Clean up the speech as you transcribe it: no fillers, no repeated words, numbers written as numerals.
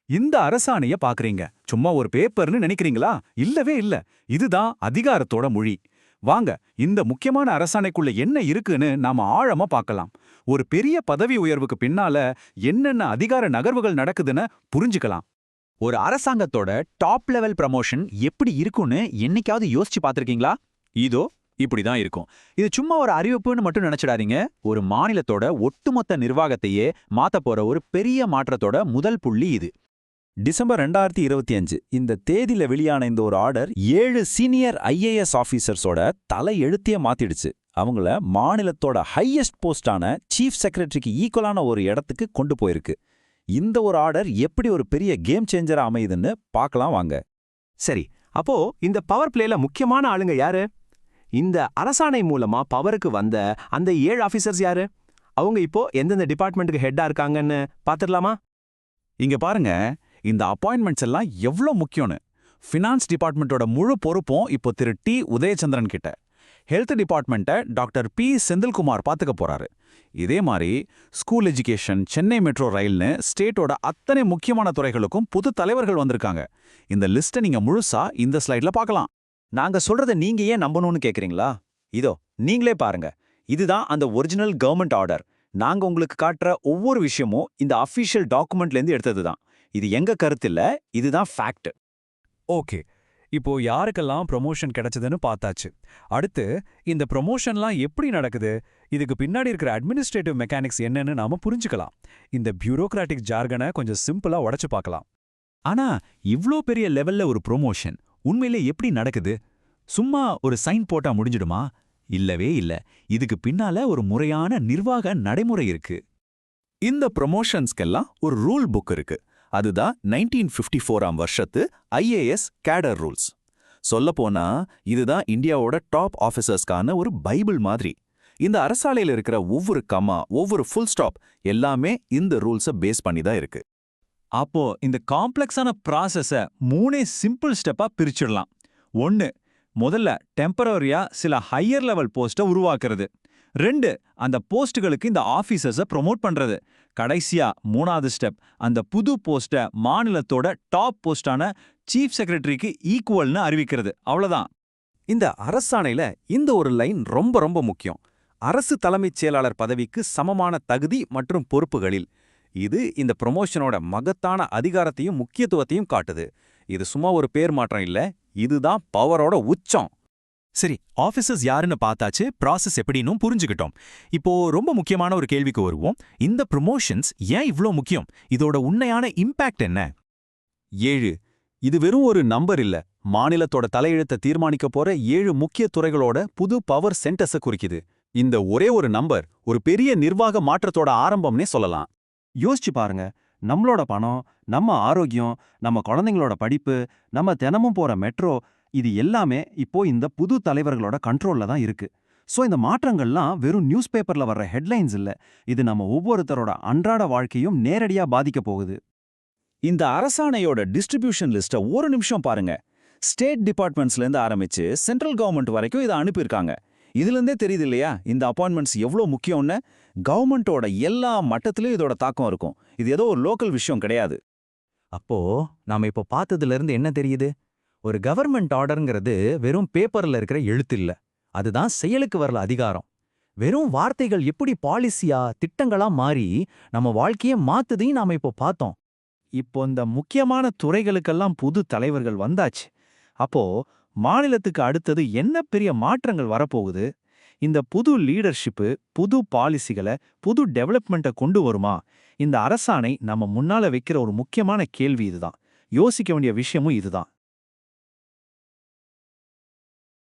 இந்த அரசாணைய பாக்குறீங்க, சும்மா ஒரு பேப்பர்னு நினைக்கிறீங்களா? இல்லவே இல்ல. இதுதான் அதிகாரத்தோட மொழி. வாங்க, இந்த முக்கியமான அரசாணைக்குள்ள என்ன இருக்குன்னு நாம ஆழமா பார்க்கலாம். ஒரு பெரிய பதவி உயர்வுக்கு பின்னால என்னென்ன அதிகார நகர்வுகள் நடக்குதுன்னு புரிஞ்சுக்கலாம். ஒரு அரசாங்கத்தோட டாப் லெவல் ப்ரமோஷன் எப்படி இருக்கும்னு என்னைக்காவது யோசிச்சு பார்த்திருக்கீங்களா? இதோ இப்படிதான் இருக்கும். இது சும்மா ஒரு அறிவிப்புன்னு மட்டும் நினைச்சிடாதீங்க. ஒரு மாநிலத்தோட ஒட்டுமொத்த நிர்வாகத்தையே மாத்த போற ஒரு பெரிய மாற்றத்தோட முதல் புள்ளி இது. டிசம்பர் 2025 இந்த தேதியில வெளியான இந்த ஒரு ஆர்டர் 7 சீனியர் ஐஏஎஸ் ஆபீசர்ஸோட தலை எழுத்தையே மாத்திடுச்சு. அவங்கள மாநிலத்தோட ஹையஸ்ட் போஸ்டான சீஃப் செக்ரட்டரிக்கு ஈக்குவலான ஒரு இடத்துக்கு கொண்டு போயிருக்கு. இந்த ஒரு ஆர்டர் எப்படி ஒரு பெரிய கேம் சேஞ்சரா அமையுதுன்னு பார்க்கலாம் வாங்க. சரி, அப்போ இந்த பவர் பிளேல முக்கியமான ஆளுங்க யாரு? இந்த அரசாணை மூலமா பவருக்கு வந்த அந்த 7 ஆபீசர்ஸ் யாரு? அவங்க இப்போ எந்தெந்த டிபார்ட்மெண்ட்டுக்கு ஹெட்டா இருக்காங்கன்னு பாத்துடலாமா? இங்க பாருங்க, இந்த அப்பாயின்மெண்ட்ஸ் எல்லாம் எவ்வளோ முக்கியம்னு. ஃபினான்ஸ் டிபார்ட்மெண்ட்டோட முழு பொறுப்பும் இப்போ திரு டி. உதயச்சந்திரன் கிட்ட. ஹெல்த் டிபார்ட்மெண்ட்டை டாக்டர் பி. செந்தில்குமார் பார்த்துக்க போறாரு. இதே மாதிரி ஸ்கூல் எஜுகேஷன், சென்னை மெட்ரோ ரயில்னு ஸ்டேட்டோட அத்தனை முக்கியமான துறைகளுக்கும் புது தலைவர்கள் வந்திருக்காங்க. இந்த லிஸ்ட்டை நீங்க முழுசா இந்த ஸ்லைட்ல பார்க்கலாம். நாங்க சொல்றத நீங்க ஏன் நம்பணும்னு கேக்குறீங்களா? இதோ நீங்களே பாருங்க. இதுதான் அந்த ஒரிஜினல் கவர்மெண்ட் ஆர்டர். நாங்க உங்களுக்கு காட்டுற ஒவ்வொரு விஷயமும் இந்த அஃபிஷியல் டாக்குமெண்ட்லேருந்து எடுத்தது தான். இது எங்க கருத்தில்ல, இதுதான் ஃபேக்ட். ஓகே, இப்போ யாருக்கெல்லாம் ப்ரொமோஷன் கிடைச்சதுன்னு பார்த்தாச்சு. அடுத்து இந்த ப்ரொமோஷன்லாம் எப்படி நடக்குது, இதுக்கு பின்னாடி இருக்கிற அட்மினிஸ்ட்ரேட்டிவ் மெக்கானிக்ஸ் என்னன்னு நாம புரிஞ்சுக்கலாம். இந்த பியூரோக்ராட்டிக் ஜார்கனை கொஞ்சம் சிம்பிளா உடைச்சு பார்க்கலாம். ஆனா இவ்ளோ பெரிய லெவல்ல ஒரு ப்ரொமோஷன் உண்மையிலே எப்படி நடக்குது? சும்மா ஒரு சைன் போட்டா முடிஞ்சிடுமா? இல்லவே இல்ல. இதுக்கு பின்னால ஒரு முறையான நிர்வாக நடைமுறை இருக்கு. இந்த ப்ரொமோஷன்ஸ்க்கெல்லாம் ஒரு ரூல் புக் இருக்கு. அதுதான் 1954ஆம் வருஷத்து ஐஏஎஸ் கேடர் ரூல்ஸ். சொல்லப்போனா இதுதான் இந்தியாவோட டாப் ஆஃபீஸர்ஸ்க்கான ஒரு பைபிள் மாதிரி. இந்த அரசாலையில் இருக்கிற ஒவ்வொரு கமா, ஒவ்வொரு ஃபுல் ஸ்டாப் எல்லாமே இந்த ரூல்ஸை பேஸ் பண்ணி தான் இருக்கு. அப்போ இந்த காம்ப்ளெக்ஸான ப்ராசஸை 3 சிம்பிள் ஸ்டெப்பா பிரிச்சிடலாம். 1, முதல்ல டெம்பரரியா சில ஹையர் லெவல் போஸ்ட்டை உருவாக்குறது. 2, அந்த போஸ்ட்டுகளுக்கு இந்த ஆஃபீஸர்ஸை ப்ரொமோட் பண்றது. கடைசியா 3வது ஸ்டெப், அந்த புது போஸ்ட்டை மாநிலத்தோட டாப் போஸ்டான சீஃப் செக்ரட்டரிக்கு ஈக்குவல்னு அறிவிக்கிறது. அவ்வளவுதான். இந்த அரசாணையில இந்த ஒரு லைன் ரொம்ப ரொம்ப முக்கியம். அரசு தலைமைச் செயலாளர் பதவிக்கு சமமான தகுதி மற்றும் பொறுப்புகளில். இது இந்த ப்ரொமோஷனோட மகத்தான அதிகாரத்தையும் முக்கியத்துவத்தையும் காட்டுது. இது சும்மா ஒரு பேர் மாற்றம் இல்ல, இதுதான் பவரோட உச்சம். சரி, ஆஃபீஸர்ஸ் யாருன்னு பார்த்தாச்சு, ப்ராசஸ் எப்படின்னும் புரிஞ்சுக்கிட்டோம். இப்போ ரொம்ப முக்கியமான ஒரு கேள்விக்கு வருவோம். இந்த ப்ரொமோஷன்ஸ் ஏன் இவ்ளோ முக்கியம்? இதோட உண்மையான இம்பாக்ட் என்ன? 7 இது வெறும் ஒரு நம்பர் இல்ல, மாநிலத்தோட தலையெழுத்தை தீர்மானிக்க போற 7 முக்கிய துறைகளோட புது பவர் சென்டர்ஸை குறிக்குது. இந்த ஒரே ஒரு நம்பர் ஒரு பெரிய நிர்வாக மாற்றத்தோட ஆரம்பம்னே சொல்லலாம். யோசிச்சு பாருங்க, நம்மளோட பணம், நம்ம ஆரோக்கியம், நம்ம குழந்தைங்களோட படிப்பு, நம்ம தினமும் போற மெட்ரோ, இது எல்லாமே இப்போ இந்த புது தலைவர்களோட கண்ட்ரோல்ல தான் இருக்கு. சோ இந்த மாற்றங்கள்லாம் வெறும் நியூஸ் பேப்பர்ல வர்ற ஹெட்லைன்ஸ் இல்ல, இது நம்ம ஒவ்வொருத்தரோட அன்றாட வாழ்க்கையும் நேரடியா பாதிக்க போகுது. இந்த அரசாணையோட டிஸ்ட்ரிபியூஷன் லிஸ்ட்டை ஒரு நிமிஷம் பாருங்க. ஸ்டேட் டிபார்ட்மெண்ட்ஸ்லேருந்து ஆரம்பிச்சு சென்ட்ரல் கவர்மெண்ட் வரைக்கும் இதை அனுப்பியிருக்காங்க. இதுலேருந்தே தெரியுது இல்லையா இந்த அப்பாயின்மெண்ட்ஸ் எவ்வளோ முக்கியம்னு. கவர்மெண்ட்டோட எல்லா மட்டத்திலும் இதோட தாக்கம் இருக்கும். இது ஏதோ ஒரு லோக்கல் விஷயம் கிடையாது. அப்போ நாம இப்போ பார்த்ததுல இருந்து என்ன தெரியுது? ஒரு கவர்மெண்ட் ஆர்டர்ங்கிறது வெறும் பேப்பர்ல இருக்கிற எழுத்து இல்ல, அதுதான் செயலுக்கு வரல அதிகாரம். வெறும் வார்த்தைகள் எப்படி பாலிசியா, திட்டங்களா மாறி நம்ம வாழ்க்கையை மாத்துதையும் நாம இப்போ பார்த்தோம். இப்போ இந்த முக்கியமான துறைகளுக்கெல்லாம் புது தலைவர்கள் வந்தாச்சு. அப்போ மாநிலத்துக்கு அடுத்தது என்ன பெரிய மாற்றங்கள் வரப்போகுது? இந்த புது லீடர்ஷிப்பு புது பாலிசிகளை, புது டெவலப்மெண்ட்டை கொண்டு வருமா? இந்த அரசாணை நம்ம முன்னால வைக்கிற ஒரு முக்கியமான கேள்வி இதுதான். யோசிக்க வேண்டிய விஷயமும் இதுதான்.